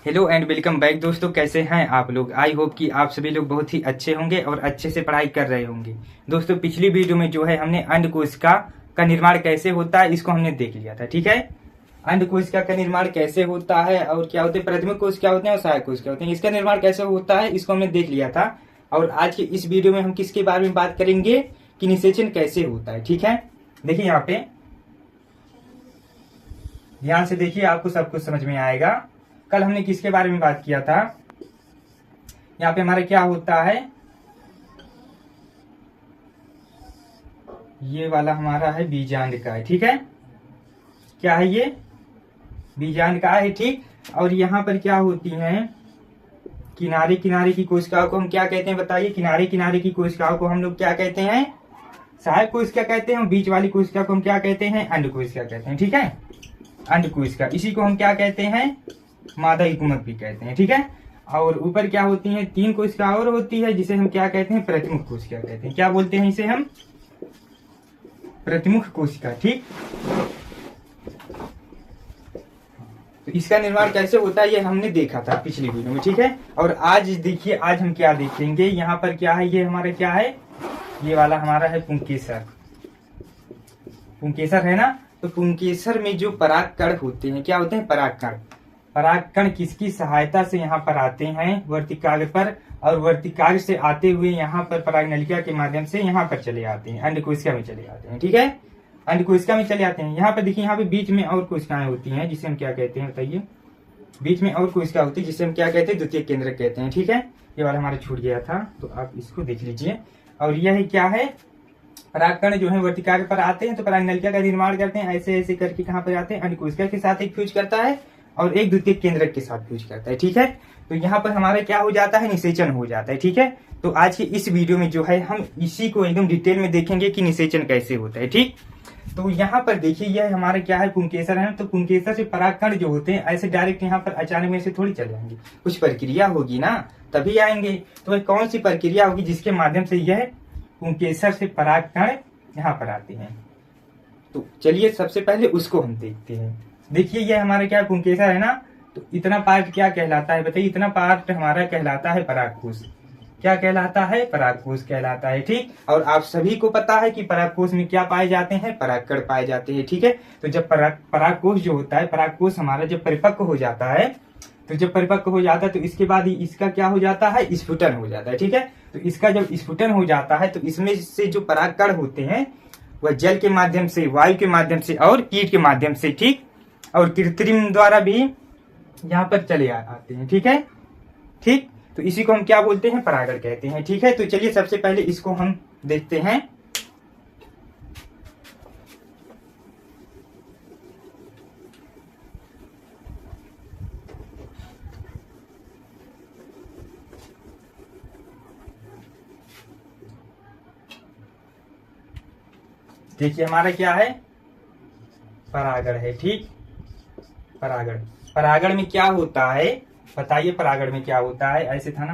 Hello and welcome back दोस्तों, कैसे हैं आप लोग। आई होप कि आप सभी लोग बहुत ही अच्छे होंगे और अच्छे से पढ़ाई कर रहे होंगे। दोस्तों पिछली वीडियो में जो है हमने अंडकोशिका का निर्माण कैसे होता है इसको हमने देख लिया था, ठीक है। अंडकोशिका का निर्माण कैसे होता है और क्या होते हैं, प्राथमिक कोश क्या होते हैं और सहायक कोश क्या होते हैं, इसका निर्माण कैसे होता है इसको हमने देख लिया था। और आज की इस वीडियो में हम किसके बारे में बात करेंगे कि निषेचन कैसे होता है, ठीक है। देखिए यहाँ पे ध्यान से देखिए, आपको सब कुछ समझ में आएगा। कल हमने किसके बारे में बात किया था, यहाँ पे हमारा क्या होता है, ये वाला हमारा है बीजांड का है, ठीक है। क्या है ये, बीजांड का है, ठीक। और यहाँ पर क्या होती हैं, किनारे किनारे की कोशिकाओं को हम क्या कहते हैं बताइए। किनारे किनारे की कोशिकाओं को हम लोग क्या कहते हैं, सहायक कोशिका कहते हैं। बीच वाली कोशिका को हम क्या कहते हैं, अंड कोशिका कहते हैं, ठीक है। अंड कोशिका, इसी को हम क्या कहते हैं, मादा युग्मक भी कहते हैं, ठीक है। और ऊपर क्या होती है, तीन कोशिका और होती है जिसे हम क्या कहते हैं, प्रतिमुख कोशिका कहते हैं। क्या बोलते हैं इसे हम, प्रतिमुख कोशिका, ठीक। तो इसका निर्माण कैसे होता है ये हमने देखा था पिछली वीडियो में, ठीक है। और आज देखिए, आज हम क्या देखेंगे, यहाँ पर क्या है, ये हमारा क्या है, ये वाला हमारा है पुंकेसर। पुंकेसर है ना, तो पुंकेसर में जो परागकण होते हैं, क्या होते हैं, परागकण। परागकण किसकी सहायता से यहाँ पर आते हैं, वर्तिकाग्र पर, और वर्तिकाग्र से आते हुए यहाँ पर परागनलिका के माध्यम से यहाँ पर चले आते हैं, अंडकोशिका में चले आते हैं, ठीक है। अंडकोशिका में चले आते हैं। यहाँ पर देखिए, यहाँ पे बीच में और कोशिकाएं होती हैं जिसे हम क्या कहते हैं बताइए। बीच में और कोशिका होती है जिसे हम क्या कहते हैं, द्वितीय केंद्रक कहते हैं, ठीक है। ये वाला हमारा छूट गया था तो आप इसको देख लीजिए। और यह क्या है, परागकण जो है वर्तिकाग्र पर आते हैं तो परागनलिका का निर्माण करते हैं, ऐसे ऐसे करके कहाँ पर आते हैं, अंडकोशिका के साथ एक फ्यूज करता है और एक द्वितीय केंद्रक के साथ फ्यूज करता है, ठीक है। तो यहाँ पर हमारा क्या हो जाता है, निषेचन हो जाता है, ठीक है। तो आज की इस वीडियो में जो है हम इसी को एकदम डिटेल में देखेंगे कि निषेचन कैसे होता है, ठीक। तो यहाँ पर देखिए, यह हमारा क्या है, पुंकेसर है। तो पुंकेसर से परागकण जो होते हैं ऐसे डायरेक्ट यहाँ पर अचानक में से थोड़ी चले आएंगे, कुछ प्रक्रिया होगी ना तभी आएंगे। तो वह कौन सी प्रक्रिया होगी जिसके माध्यम से यह पुंकेसर से परागकण यहाँ पर आते हैं। तो चलिए सबसे पहले उसको हम देखते हैं। देखिए यह हमारा क्या पुंकेसर है ना, तो इतना पार्ट क्या कहलाता है बताइए, इतना पार्ट हमारा कहलाता है परागकोश। क्या कहलाता है, परागकोश कहलाता है, ठीक। और आप सभी को पता है कि परागकोश में क्या पाए जाते हैं, परागकण पाए जाते हैं, ठीक है। तो जब परागकोश जो होता है, परागकोश हमारा जब परिपक्व हो जाता है, तो जब परिपक्व हो जाता है तो इसके बाद इसका क्या हो जाता है, स्फुटन हो जाता है, ठीक है। तो इसका जब स्फुटन हो जाता है तो इसमें से जो परागकण होते हैं वह जल के माध्यम से, वायु के माध्यम से और कीट के माध्यम से, ठीक, और कृत्रिम द्वारा भी यहाँ पर चले आते हैं, ठीक है, ठीक। तो इसी को हम क्या बोलते हैं, परागण कहते हैं, ठीक है। तो चलिए सबसे पहले इसको हम देखते हैं। देखिए हमारा क्या है, परागण है, ठीक। परागण, परागण में क्या होता है बताइए, परागण में क्या होता है, ऐसे था ना,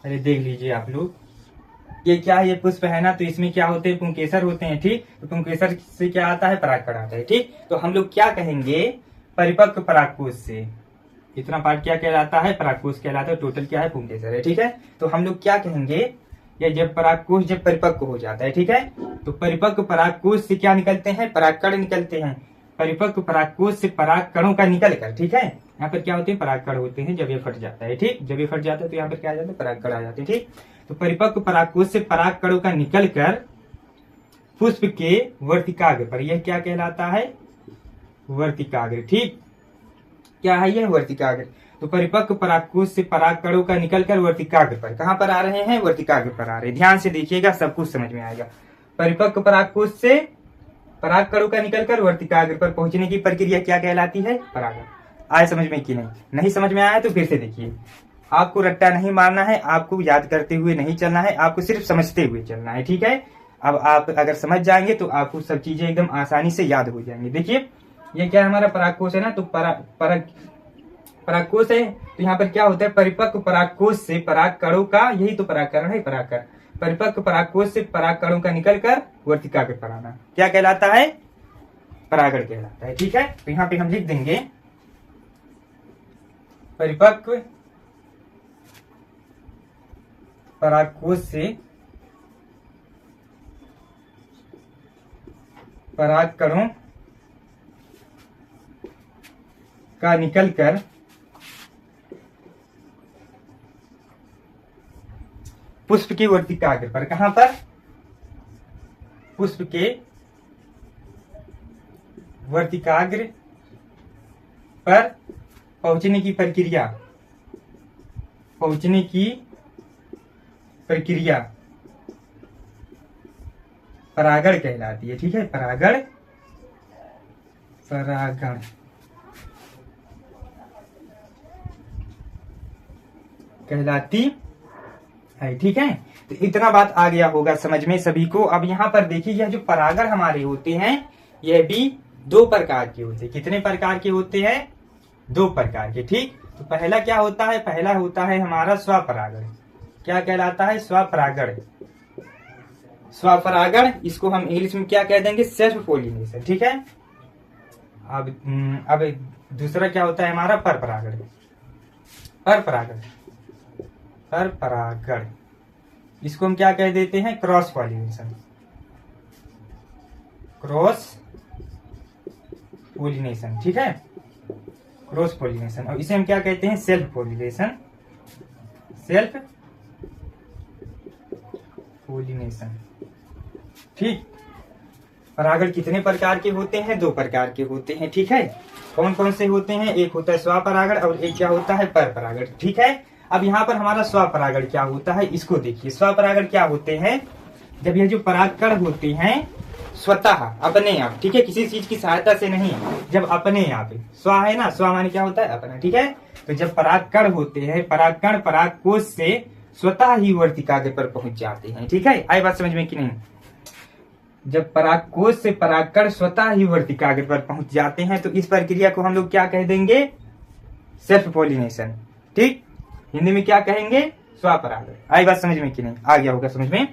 अरे देख लीजिए आप लोग। ये क्या है, ये पुष्प है ना, तो इसमें क्या होते हैं, पुंकेसर होते हैं, ठीक। तो पुंकेसर से क्या आता है, परागकण आता है, ठीक। तो हम लोग क्या कहेंगे, परिपक्व परागकोश से इतना पार्ट क्या कहलाता है, परागकोश कहलाता है। टोटल क्या है, पुंकेसर है, ठीक है। तो हम लोग क्या कहेंगे, ये जब परागकोश जब परिपक्व हो जाता है, ठीक है, तो परिपक्व परागकोश से क्या निकलते हैं, परागकण निकलते हैं। परिपक्व परागकोश से परागकणों का निकल कर, ठीक है, यहाँ पर क्या होते हैं, परागकण होते हैं। जब ये फट जाता है, ठीक, जब ये फट जाता है तो यहाँ पर क्या आ जाता है, परागकण आ जाते हैं, ठीक। तो परिपक्व परागकोश से परागकणों का निकल कर पुष्प के वर्तिकाग्र पर, यह क्या कहलाता है, वर्तिकाग्र, ठीक। क्या है यह, वर्तिकाग्र। तो परिपक्व परागकोश से परागकणों का निकलकर वर्तिकाग्र पर, कहां पर आ रहे हैं, वर्तिकाग्र पर आ रहे हैं। ध्यान से देखिएगा, सब कुछ समझ में आएगा। परिपक्व परागकोश से परागकणों का निकलकर वर्तिकाग्र पर पहुंचने की प्रक्रिया क्या कहलाती है, परागण। आए समझ में कि नहीं, नहीं समझ में आया तो फिर से देखिए। आपको रट्टा नहीं मारना है, आपको याद करते हुए नहीं चलना है, आपको सिर्फ समझते हुए चलना है, ठीक है। अब आप अगर समझ जाएंगे तो आपको सब चीजें एकदम आसानी से याद हो जाएंगी। देखिए ये क्या हमारा परागकोश है ना, तो परागकोश है। तो यहाँ पर क्या होता है, परिपक्व परागकोश से परागकणों का, यही तो परागकण है, परागकण। परिपक्व परागकोश से परागकणों का निकलकर वर्तिकाग्र पर आना क्या कहलाता है, परागण कहलाता है, ठीक है। तो यहाँ पे हम लिख देंगे परिपक्व परागकोश से परागकणों का निकलकर पुष्प के वर्तिकाग्र पर, कहां पर? पुष्प के वर्तिकाग्र पर पहुंचने की प्रक्रिया परागण कहलाती है। ठीक है, परागण कहलाती है। ठीक है, तो इतना बात आ गया होगा समझ में सभी को। अब यहाँ पर देखिए, यह जो परागण हमारे होते हैं यह भी दो प्रकार के होते हैं। कितने प्रकार के होते हैं? दो प्रकार के। ठीक, तो पहला क्या होता है? पहला होता है हमारा स्वपरागण। क्या कहलाता है? स्वपरागण। स्वपरागण, इसको हम इंग्लिश में क्या कह देंगे? Self pollination. ठीक है, अब दूसरा क्या होता है हमारा? परपरागण। परपरागण, इसको हम क्या कह देते हैं? Cross pollination. ठीक है, क्रॉस पॉलिनेशन। और इसे हम क्या कहते हैं? Self pollination. ठीक, परागण कितने प्रकार के होते हैं? दो प्रकार के होते हैं। ठीक है, कौन कौन से होते हैं? एक होता है स्वपरागण और एक क्या होता है? परपरागण। ठीक है, अब यहाँ पर हमारा स्वपरागण क्या होता है इसको देखिए। स्वपरागण क्या होते हैं? जब यह जो परागकण होते हैं स्वतः अपने आप, ठीक है, किसी चीज की सहायता से नहीं, जब अपने आप, स्व है ना, स्व माने क्या होता है? अपना। ठीक है, तो जब परागकण होते हैं, परागकण परागकोश से स्वतः ही वर्तिकाग्र पर पहुंच जाते हैं। ठीक है, आई बात समझ में कि नहीं? जब परागकोश से परागकण स्वतः ही वर्तिकाग्र पर पहुंच जाते हैं तो इस प्रक्रिया को हम लोग क्या कह देंगे? Self pollination. ठीक, हिंदी में क्या कहेंगे? स्वपरागण। आई बात समझ में कि नहीं? आ गया होगा समझ में।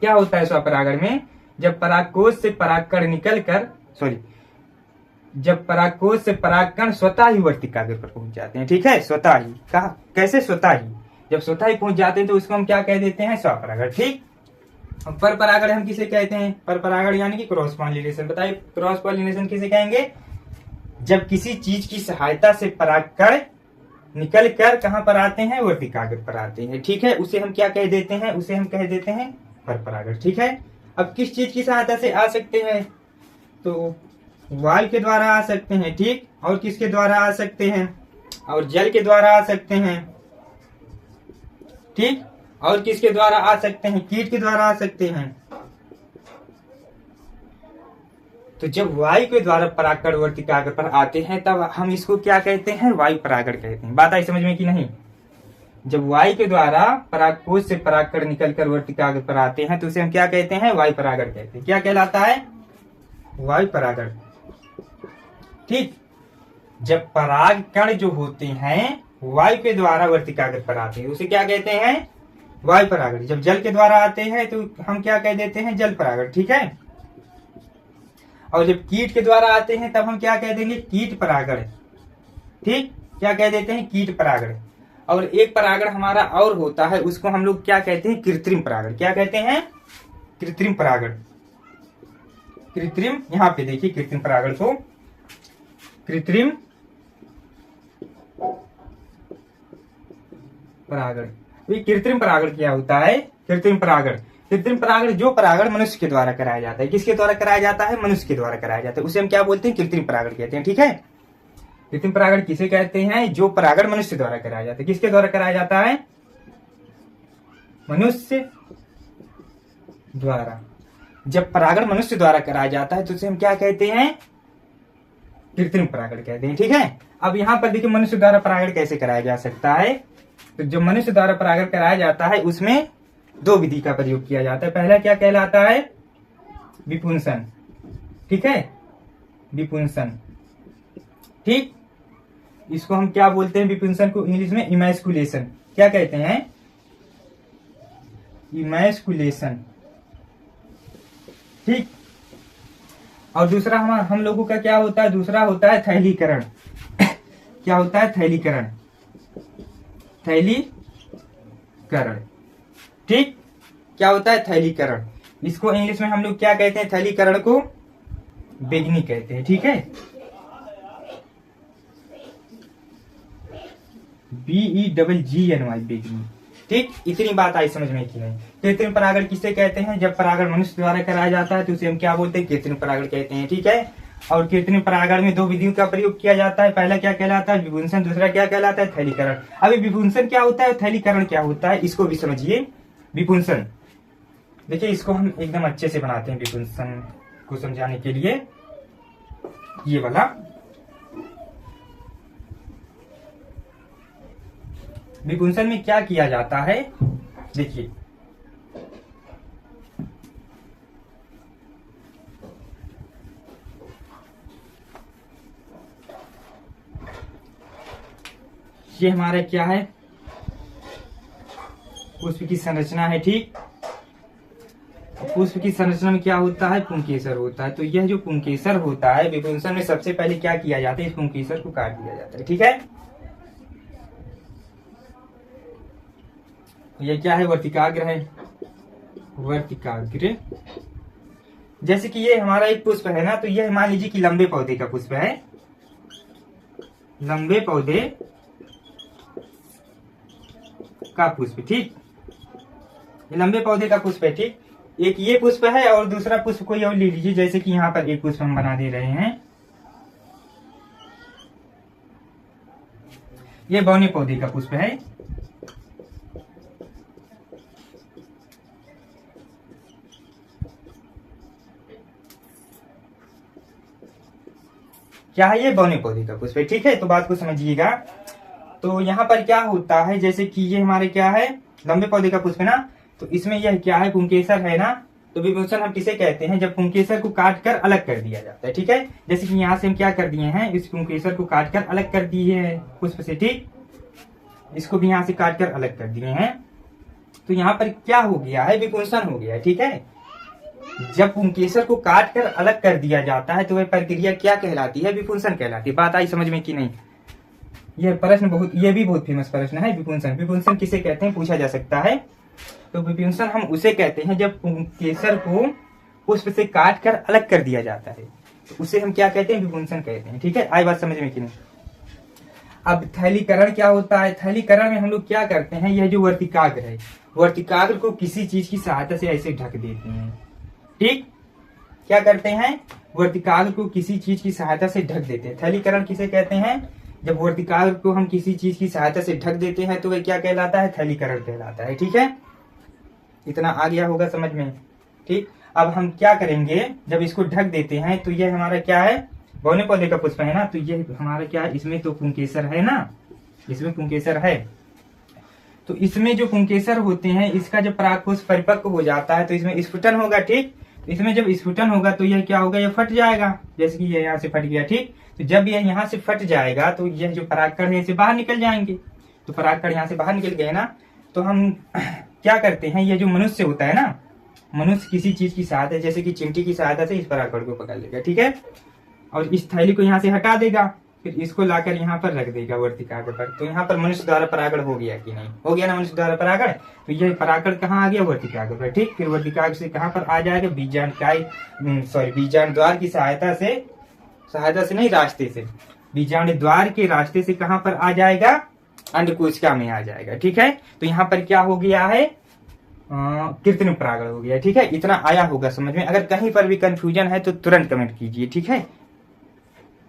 क्या होता है स्वपरागण में? जब परागकोश से परागकण निकलकर जब परागकोश से परागकण स्वतः ही वर्तिकाग्र पर पहुंच जाते हैं। ठीक है, स्वतः ही। कहा? कैसे? स्वतः ही। जब स्वतः ही पहुंच जाते हैं तो उसको हम क्या कह देते हैं? स्वपरागण। ठीक, परपरागण हम किसे कहते हैं? परपरागण यानी कि क्रॉस पॉलिनेशन। बताइए, क्रॉस पॉलिनेशन किसे कहेंगे? जब किसी चीज की सहायता से परागकण निकल कर कहां पर आते हैं? वर्तिकाग्र पर आते हैं। ठीक है, उसे हम क्या कह देते हैं? उसे हम कह देते हैं परपरागण। ठीक है, अब किस चीज की सहायता से आ सकते हैं? तो वायु के द्वारा आ सकते हैं। ठीक, और किसके द्वारा आ सकते हैं? और जल के द्वारा आ सकते हैं। ठीक, और किसके द्वारा आ सकते हैं? कीट के द्वारा आ सकते हैं। तो जब वायु के द्वारा परागकण वर्तिकाग्र पर आते हैं तब हम इसको क्या कहते हैं? वायु परागण कहते हैं। बात आई समझ में कि नहीं? जब वायु के द्वारा परागकोश से परागकण निकलकर वर्तिकाग्र पर आते हैं तो उसे हम क्या कहते हैं? वायु परागण कहते हैं। क्या कहलाता है? वायु परागण। ठीक, जब परागकण जो होते हैं वायु के द्वारा वर्तिकाग्र पर आते हैं उसे क्या कहते हैं? वायु परागण। जब जल के द्वारा आते हैं तो हम क्या कह देते हैं? जल परागण। ठीक है, और जब कीट के द्वारा आते हैं तब हम क्या कह देंगे? कीट परागण। ठीक, क्या कह देते हैं? कीट परागण। और एक परागण हमारा और होता है, उसको हम लोग क्या कहते हैं? कृत्रिम परागण। क्या कहते हैं? कृत्रिम परागण। कृत्रिम, यहाँ पे देखिए कृत्रिम परागण को, कृत्रिम परागण। कृत्रिम परागण क्या होता है? कृत्रिम परागण जो परागण मनुष्य के द्वारा कराया जाता है। किसके द्वारा कराया जाता है? मनुष्य के द्वारा कराया जाता है, उसे हम क्या बोलते हैं? कृत्रिम परागण कहते हैं। ठीक है, कृत्रिम परागण किसे कहते हैं? जो परागण मनुष्य द्वारा कराया जाता है। किसके द्वारा कराया जाता है? मनुष्य द्वारा। जब परागण मनुष्य द्वारा कराया जाता है तो उसे हम क्या कहते हैं? कृत्रिम परागण कहते हैं। ठीक है, अब यहाँ पर देखिए मनुष्य द्वारा परागण कैसे कराया जा सकता है। तो जो मनुष्य द्वारा परागण कराया जाता है उसमें दो विधि का प्रयोग किया जाता है। पहला क्या कहलाता है? विपुंसन। ठीक है, विपुंसन। ठीक, इसको हम क्या बोलते हैं? विपुंसन को इंग्लिश में इमैस्कुलेशन। क्या कहते हैं? इमैस्कुलेशन। ठीक, और दूसरा हम लोगों का क्या होता है? दूसरा होता है थैलीकरण। क्या होता है? थैलीकरण। थैलीकरण। ठीक, क्या होता है थैलीकरण, इसको इंग्लिश में हम लोग क्या कहते हैं, थैलीकरण को बेगनी कहते हैं। ठीक है, BEGGNY बेगनी। ठीक, इतनी बात आई समझ में कि नहीं। कृत्रिम परागण किसे कहते हैं, जब परागण मनुष्य द्वारा कराया जाता है तो उसे हम क्या बोलते हैं, कृत्रिम परागण कहते हैं। ठीक है, और कृत्रिम परागण में दो विधियों का प्रयोग किया जाता है, पहला क्या कहलाता है विपुंसन, दूसरा क्या कहलाता है थैलीकरण। अभी विपुंसन क्या होता है, थैलीकरण क्या होता है, इसको भी समझिए। विपुंसन देखिए, इसको हम एकदम अच्छे से बनाते हैं विपुंसन को समझाने के लिए। ये वाला विपुंसन में क्या किया जाता है, देखिए ये हमारा क्या है, पुष्प की संरचना है। ठीक, पुष्प की संरचना में क्या होता है, पुंकेसर होता है। तो यह जो पुंकेसर होता है, विपुंसन में सबसे पहले क्या किया जाता है, इस पुंकेसर को काट दिया जाता है। ठीक है, ये क्या है, वर्तिकाग्र है, वर्तिकाग्र। जैसे कि ये हमारा एक पुष्प है ना, तो यह मान लीजिए कि लंबे पौधे का पुष्प है, लंबे पौधे का पुष्प। ठीक, ये लंबे पौधे का पुष्प है। ठीक, एक ये पुष्प है और दूसरा पुष्प कोई और ले लीजिए, जैसे कि यहाँ पर एक पुष्प हम बना दे रहे हैं, ये बौने पौधे का पुष्प है। क्या है, ये बौने पौधे का पुष्प है। ठीक है, तो बात को समझिएगा। तो यहाँ पर क्या होता है, जैसे कि ये हमारे क्या है, लंबे पौधे का पुष्प है ना, तो इसमें यह क्या है, पुंकेसर है ना। तो विपुंसन हम किसे कहते हैं, जब पुंकेसर को काट कर अलग कर दिया जाता है। ठीक है, जैसे कि यहाँ से हम क्या कर दिए हैं, इस पुंकेसर को काट कर अलग कर दिए हैं पुष्प से। ठीक, इसको भी यहाँ से काट कर अलग कर दिए हैं, तो यहाँ पर क्या हो गया है, विपुंसन हो गया है। ठीक है, जब पुंकेसर को काट कर अलग कर दिया जाता है तो वह प्रक्रिया क्या कहलाती है, विपुंसन कहलाती है। बात आई समझ में कि नहीं। यह प्रश्न ये भी बहुत फेमस प्रश्न है, विपुंसन। विपुंसन किसे कहते हैं पूछा जा सकता है। तो विपुंसन हम उसे कहते हैं जब पुंकेसर को पुष्प से काट कर अलग कर दिया जाता है, तो उसे हम क्या कहते हैं, विपुंसन कहते हैं। ठीक है, आई बात समझ में कि नहीं। अब थैलीकरण क्या होता है, थैलीकरण में हम लोग क्या करते हैं, यह जो वर्तिकाग्र है, वर्तिकाग्र को किसी चीज की सहायता से ऐसे ढक देते हैं। ठीक, क्या करते हैं, वर्तिकाग्र को किसी चीज की सहायता से ढक देते हैं। थैलीकरण किसे कहते हैं, जब वर्तिकाग्र को हम किसी चीज की सहायता से ढक देते हैं तो वह क्या कहलाता है, थैलीकरण कहलाता है। ठीक है, इतना आ गया होगा समझ में। ठीक, अब हम क्या करेंगे, जब इसको ढक देते हैं तो यह हमारा क्या है, बौने पौधे का पुष्प है ना, तो यह हमारा क्या है, इसमें तो पुंकेसर है ना, इसमें पुंकेसर है। तो इसमें जो पुंकेसर होते हैं, इसका जब परागपुष्प परिपक्व हो जाता है तो इसमें स्फुटन होगा। ठीक, इसमें जब स्फुटन होगा तो यह क्या होगा, यह फट जाएगा, जैसे कि यह यहाँ से फट गया। ठीक, तो जब यह यहाँ से फट जाएगा तो यह जो परागकण है इसे बाहर निकल जाएंगे। तो परागकण यहाँ से बाहर निकल गए ना, तो हम क्या करते हैं, ये जो मनुष्य होता है ना, मनुष्य किसी चीज की सहायता, जैसे कि चिमटी की सहायता से इस परागकण को पकड़ लेगा। ठीक है, और इस थैली को यहाँ से हटा देगा, फिर इसको लाकर यहाँ पर रख देगा वर्तिकाग्र पर। तो यहाँ पर मनुष्य द्वारा परागण हो गया कि नहीं, हो गया ना मनुष्य द्वारा परागण। तो यह परागण कहाँ आ गया, वर्तिकाग्र पर। ठीक, फिर वर्तिकाग्र से कहाँ पर आ जाएगा, बीजांड द्वार की सहायता से नहीं, रास्ते से, बीजांड द्वार के रास्ते से कहाँ पर आ जाएगा, अंडकोशिका में आ जाएगा। ठीक है, तो यहाँ पर क्या हो गया है, कृत्रिम परागण हो गया। ठीक है, इतना आया होगा समझ में। अगर कहीं पर भी कंफ्यूजन है तो तुरंत कमेंट कीजिए। ठीक है,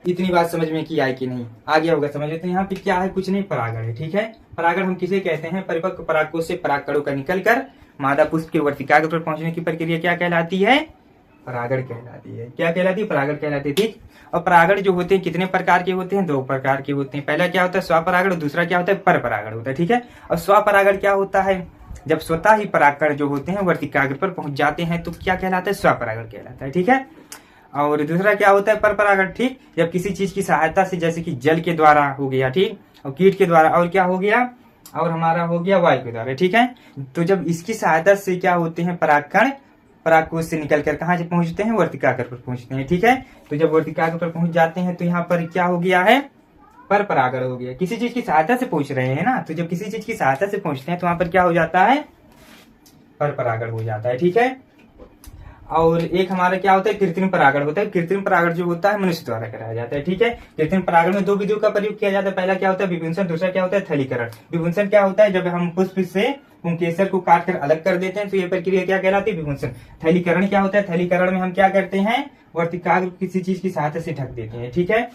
इतनी बात समझ में की आई कि नहीं, आ गया होगा समझ में। तो यहाँ पे क्या है, कुछ नहीं, परागण है। ठीक है, परागण हम किसे कहते हैं, परिपक्व परागकोश से परागकणों का निकलकर मादा पुष्प के वर्तिकाग्र पर पहुंचने की प्रक्रिया क्या कहलाती है, परागण कहलाती है। क्या कहलाती है, परागण कहलाती है। ठीक, और परागण जो होते हैं कितने प्रकार के होते हैं, दो प्रकार के होते हैं। पहला क्या होता है, स्वपरागण, और दूसरा क्या होता है, परपरागण होता है। ठीक है, और स्वपरागण क्या होता है, जब स्वतः ही परागकण जो होते हैं वर्तिकाग्र पर पहुंच जाते हैं तो क्या कहलाता है, स्वपरागण कहलाता है। ठीक है, और दूसरा क्या होता है, परपरागण। ठीक, जब किसी चीज की सहायता से, जैसे कि जल के द्वारा हो गया, ठीक, और कीट के द्वारा, और क्या हो गया, और हमारा हो गया वायु के द्वारा। ठीक है, तो जब इसकी सहायता से क्या होते हैं, परागकण परागकोश से निकलकर कहाँ से पहुंचते हैं, वर्तिकाग्र पर पहुंचते हैं। ठीक है, तो जब वर्तिकाग्र पर पहुंच जाते हैं तो यहाँ पर क्या हो गया है, पर परागण हो गया। किसी चीज की सहायता से पहुंच रहे हैं ना, तो जब किसी चीज की सहायता से पहुंचते हैं तो वहां पर क्या हो जाता है, पर परागण हो जाता है। ठीक है। और एक हमारा क्या होता है, कृत्रिम परागण होता है। कृत्रिम परागण जो होता है मनुष्य द्वारा कराया जाता है। ठीक है। कृत्रिम परागण में 2 विधियों का प्रयोग किया जाता है। पहला क्या होता है, विभूषण, दूसरा क्या होता है, थैलीकरण। विभूषण क्या होता है, जब हम पुष्प से पुंकेसर को काट कर अलग कर देते हैं तो ये प्रक्रिया क्या कहलाती है, विभूषण। थैलीकरण क्या होता है, थैलीकरण में हम क्या करते हैं, वर्तिकाग्र किसी चीज की सहायता से ढक देते हैं। ठीक है।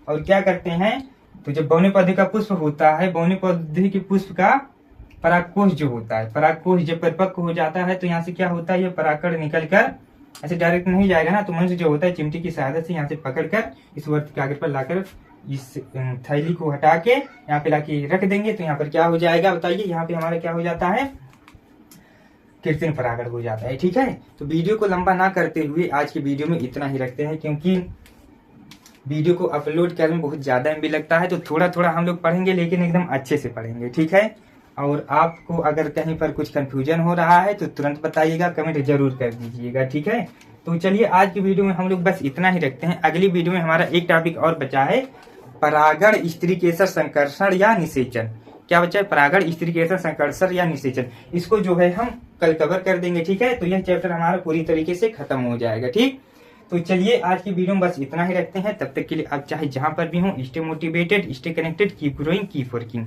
और क्या करते हैं, तो जब बौने पौधे का पुष्प होता है, बौने पौधे के पुष्प का परागकोश जो होता है, परागकोश जब परिपक्व हो जाता है तो यहाँ से क्या होता है, ये परागकण निकलकर ऐसे डायरेक्ट नहीं जाएगा ना, तो मनुष्य जो होता है चिमटी की सहायता से यहाँ से पकड़कर इस वर्तिकाग्र पर लाकर इस थैली को हटा के यहाँ पे लाके रख देंगे, तो यहाँ पर क्या हो जाएगा बताइए, यहाँ पे हमारा क्या हो जाता है, कृत्रिम परागण हो जाता है। ठीक है। तो वीडियो को लंबा ना करते हुए आज की वीडियो में इतना ही रखते हैं, क्योंकि वीडियो को अपलोड करने में बहुत ज्यादा एमबी लगता है, तो थोड़ा थोड़ा हम लोग पढ़ेंगे, लेकिन एकदम अच्छे से पढ़ेंगे। ठीक है। और आपको अगर कहीं पर कुछ कंफ्यूजन हो रहा है तो तुरंत बताइएगा, कमेंट जरूर कर दीजिएगा। ठीक है। तो चलिए आज की वीडियो में हम लोग बस इतना ही रखते हैं। अगली वीडियो में हमारा एक टॉपिक और बचा है, परागण स्त्रीकेसर संकर्षण या निषेचन। क्या बचा है, परागण स्त्रीकेसर संकर्षण या निषेचन। इसको जो है हम कल कवर कर देंगे। ठीक है। तो यह चैप्टर हमारा पूरी तरीके से खत्म हो जाएगा। ठीक। तो चलिए आज की वीडियो में बस इतना ही रखते हैं। तब तक के लिए आप चाहे जहां पर भी हो, stay motivated, stay connected, keep growing, keep working.